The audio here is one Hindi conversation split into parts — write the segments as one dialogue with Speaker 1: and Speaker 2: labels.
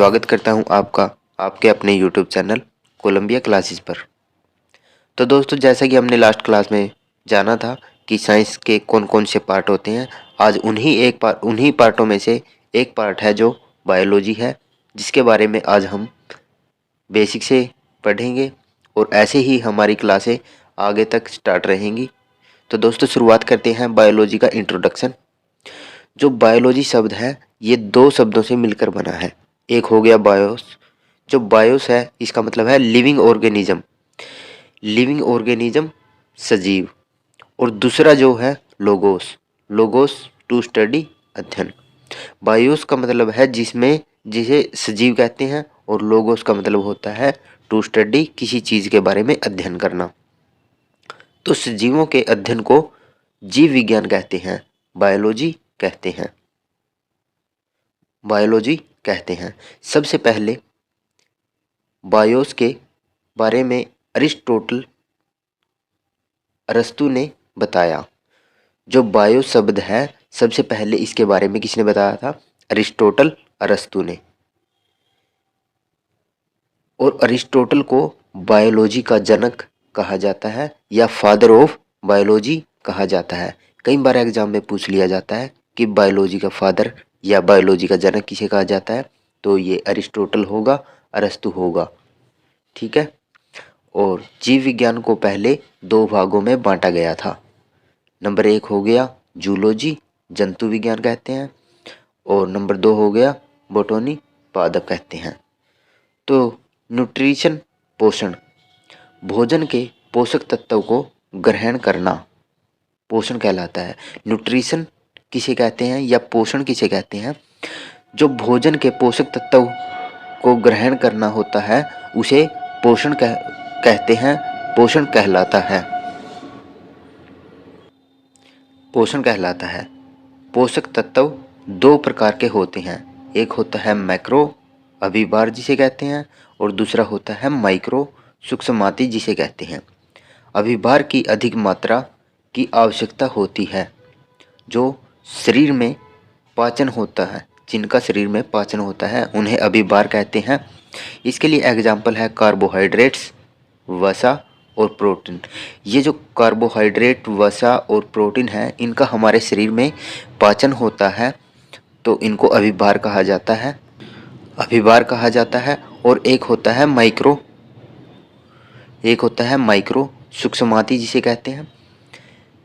Speaker 1: स्वागत करता हूं आपका आपके अपने YouTube चैनल कोलंबिया क्लासेस पर। तो दोस्तों, जैसा कि हमने लास्ट क्लास में जाना था कि साइंस के कौन कौन से पार्ट होते हैं, आज उन्हीं पार्टों में से एक पार्ट है जो बायोलॉजी है, जिसके बारे में आज हम बेसिक से पढ़ेंगे और ऐसे ही हमारी क्लासें आगे तक स्टार्ट रहेंगी। तो दोस्तों, शुरुआत करते हैं बायोलॉजी का इंट्रोडक्शन। जो बायोलॉजी शब्द है, ये दो शब्दों से मिलकर बना है। एक हो गया बायोस। जो बायोस है, इसका मतलब है लिविंग ऑर्गेनिज्म, लिविंग ऑर्गेनिज्म सजीव। और दूसरा जो है लोगोस, लोगोस टू स्टडी अध्ययन। बायोस का मतलब है जिसे सजीव कहते हैं, और लोगोस का मतलब होता है टू स्टडी, किसी चीज के बारे में अध्ययन करना। तो सजीवों के अध्ययन को जीव विज्ञान कहते हैं, बायोलॉजी कहते हैं, बायोलॉजी कहते हैं। सबसे पहले बायोस के बारे में अरस्तु ने बताया। जो बायो शब्द है, सबसे पहले इसके बारे में किसने बताया था? अरस्तु ने। और अरिस्टोटल को बायोलॉजी का जनक कहा जाता है या फादर ऑफ बायोलॉजी कहा जाता है। कई बार एग्जाम में पूछ लिया जाता है कि बायोलॉजी का फादर या बायोलॉजी का जनक किसे कहा जाता है, तो ये अरिस्टोटल होगा, अरस्तु होगा। ठीक है। और जीव विज्ञान को पहले दो भागों में बांटा गया था। नंबर 1 हो गया जूलॉजी, जंतु विज्ञान कहते हैं, और नंबर 2 हो गया बोटनी, पादप कहते हैं। तो न्यूट्रिशन, पोषण, भोजन के पोषक तत्वों को ग्रहण करना पोषण कहलाता है। न्यूट्रिशन किसे कहते हैं या पोषण किसे कहते हैं? जो भोजन के पोषक तत्व को ग्रहण करना होता है, उसे पोषण कहते हैं, पोषण कहलाता है, पोषण कहलाता है। पोषक तत्व दो प्रकार के होते हैं। एक होता है मैक्रो, अभिभार जिसे कहते हैं, और दूसरा होता है माइक्रो, सूक्ष्माति जिसे कहते हैं। अभिभार की अधिक मात्रा की आवश्यकता होती है। जो शरीर में पाचन होता है, जिनका शरीर में पाचन होता है, उन्हें अभिभार कहते हैं। इसके लिए एग्जाम्पल है कार्बोहाइड्रेट्स, वसा और प्रोटीन। ये जो कार्बोहाइड्रेट, वसा और प्रोटीन है, इनका हमारे शरीर में पाचन होता है, तो इनको अभिभार कहा जाता है, अभिभार कहा जाता है। और एक होता है माइक्रो, सूक्ष्माति जिसे कहते हैं।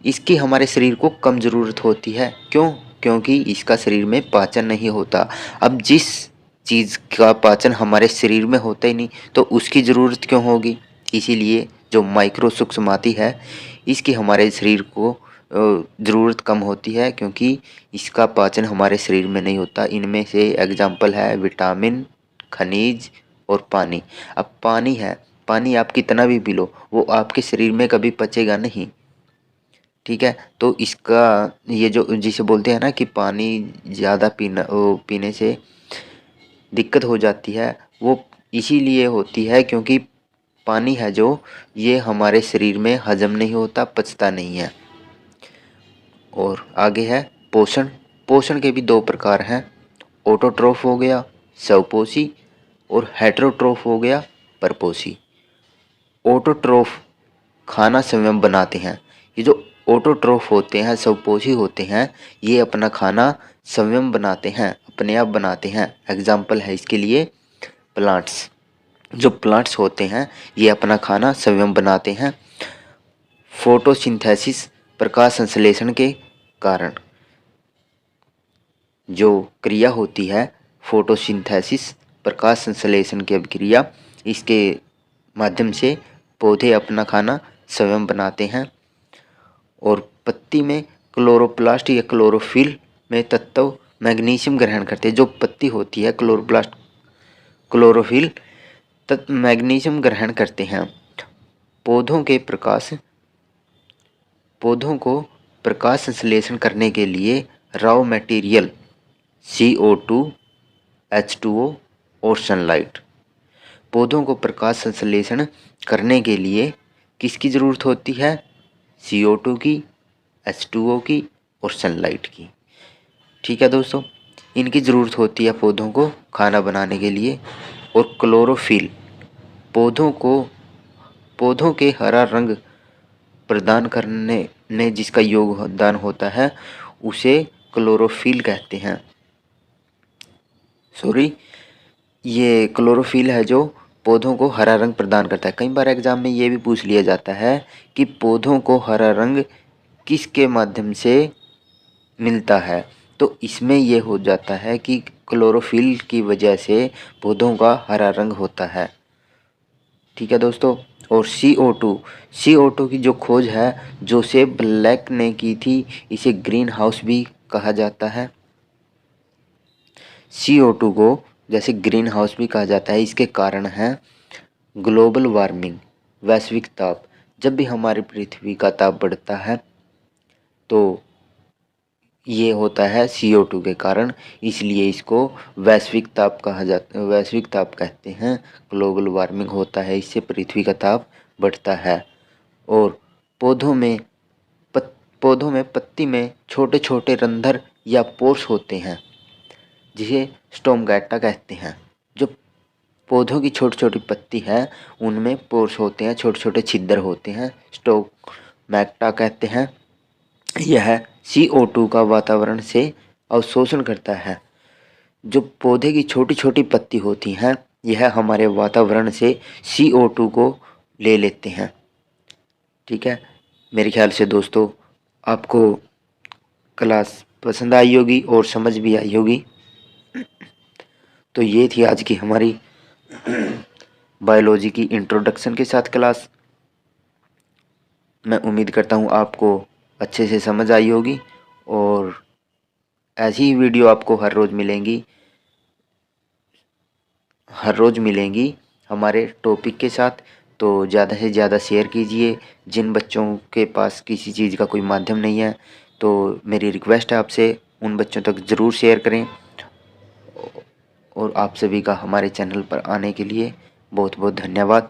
Speaker 1: इसकी हमारे शरीर को कम ज़रूरत होती है। क्यों? क्योंकि इसका शरीर में पाचन नहीं होता। अब जिस चीज़ का पाचन हमारे शरीर में होता ही नहीं, तो उसकी ज़रूरत क्यों होगी? इसीलिए जो माइक्रो सूक्ष्माति है, इसकी हमारे शरीर को ज़रूरत कम होती है, क्योंकि इसका पाचन हमारे शरीर में नहीं होता। इनमें से एग्जाम्पल है विटामिन, खनिज और पानी। अब पानी है, पानी आप कितना भी पी लो, वो आपके शरीर में कभी पचेगा नहीं। ठीक है। तो इसका ये जो जिसे बोलते हैं ना कि पानी ज़्यादा पीने से दिक्कत हो जाती है, वो इसीलिए होती है क्योंकि पानी है जो ये हमारे शरीर में हजम नहीं होता, पचता नहीं है। और आगे है पोषण। पोषण के भी दो प्रकार हैं, ऑटोट्रोफ हो गया स्वपोषी, और हेटेरोट्रोफ हो गया परपोषी। ऑटोट्रोफ खाना स्वयं बनाते हैं। ये जो ऑटोट्रोफ होते हैं, स्वपोषी होते हैं, ये अपना खाना स्वयं बनाते हैं, अपने आप बनाते हैं। एग्जाम्पल है इसके लिए प्लांट्स। जो प्लांट्स होते हैं, ये अपना खाना स्वयं बनाते हैं। फोटोसिंथेसिस, प्रकाश संश्लेषण के कारण जो क्रिया होती है, फोटोसिंथेसिस, प्रकाश संश्लेषण की अभिक्रिया, इसके माध्यम से पौधे अपना खाना स्वयं बनाते हैं। और पत्ती में क्लोरोप्लास्ट या क्लोरोफिल में तत्व मैग्नीशियम ग्रहण करते हैं। जो पत्ती होती है, क्लोरोफिल तत्व मैग्नीशियम ग्रहण करते हैं। पौधों को प्रकाश संश्लेषण करने के लिए रॉ मटेरियल CO2, H2O और सनलाइट। पौधों को प्रकाश संश्लेषण करने के लिए किसकी ज़रूरत होती है? CO2 की, H2O की और सनलाइट की। ठीक है दोस्तों, इनकी ज़रूरत होती है पौधों को खाना बनाने के लिए। और क्लोरोफिल पौधों के हरा रंग प्रदान करने में जिसका योगदान होता है उसे क्लोरोफिल कहते हैं। सॉरी, ये क्लोरोफिल है जो पौधों को हरा रंग प्रदान करता है। कई बार एग्जाम में ये भी पूछ लिया जाता है कि पौधों को हरा रंग किसके माध्यम से मिलता है, तो इसमें ये हो जाता है कि क्लोरोफिल की वजह से पौधों का हरा रंग होता है। ठीक है दोस्तों। और CO2 की जो खोज है जोसेफ ब्लैक ने की थी, इसे ग्रीन हाउस भी कहा जाता है। CO2 को जैसे ग्रीन हाउस भी कहा जाता है, इसके कारण है ग्लोबल वार्मिंग, वैश्विक ताप। जब भी हमारी पृथ्वी का ताप बढ़ता है तो ये होता है CO2 के कारण, इसलिए इसको वैश्विक ताप कहते हैं। ग्लोबल वार्मिंग होता है, इससे पृथ्वी का ताप बढ़ता है। और पौधों में पत्ती में छोटे छोटे रंध्र या पोर्स होते हैं जिसे स्टोमैटा कहते हैं। जो पौधों की छोटी छोटी पत्ती है उनमें पोर्स होते हैं, छोटे छोटे छिद्र होते हैं, स्टोमैटा कहते हैं। यह CO2 का वातावरण से अवशोषण करता है। जो पौधे की छोटी छोटी पत्ती होती हैं यह हमारे वातावरण से CO2 को ले लेते हैं। ठीक है, मेरे ख्याल से दोस्तों आपको क्लास पसंद आई होगी और समझ भी आई होगी। तो ये थी आज की हमारी बायोलॉजी की इंट्रोडक्शन के साथ क्लास। मैं उम्मीद करता हूँ आपको अच्छे से समझ आई होगी और ऐसी ही वीडियो आपको हर रोज़ मिलेंगी हमारे टॉपिक के साथ। तो ज़्यादा से ज़्यादा शेयर कीजिए। जिन बच्चों के पास किसी चीज़ का कोई माध्यम नहीं है तो मेरी रिक्वेस्ट है आपसे उन बच्चों तक ज़रूर शेयर करें। और आप सभी का हमारे चैनल पर आने के लिए बहुत बहुत धन्यवाद।